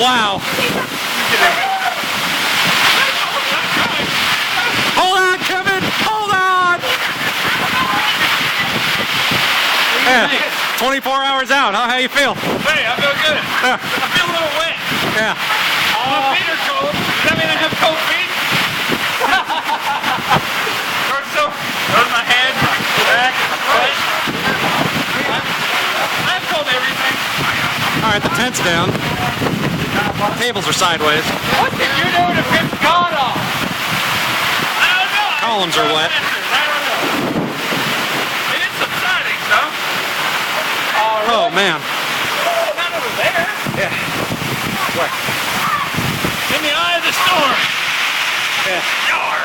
Wow. Hold on, Kevin. Hold on. Yeah. 24 hours out. How you feel? Hey, I feel good. Yeah. I feel a little wet. Yeah. My feet are cold. Does that mean I have cold feet? There's my head, my back, my foot. I've told everything. All right, the tent's down. Tables are sideways. What did you do to piss God off? I don't know. Columns are wet. I don't know. It is subsiding, so. Oh, man. Not over there. Yeah. Where? In the eye of the storm. Yeah. Yar.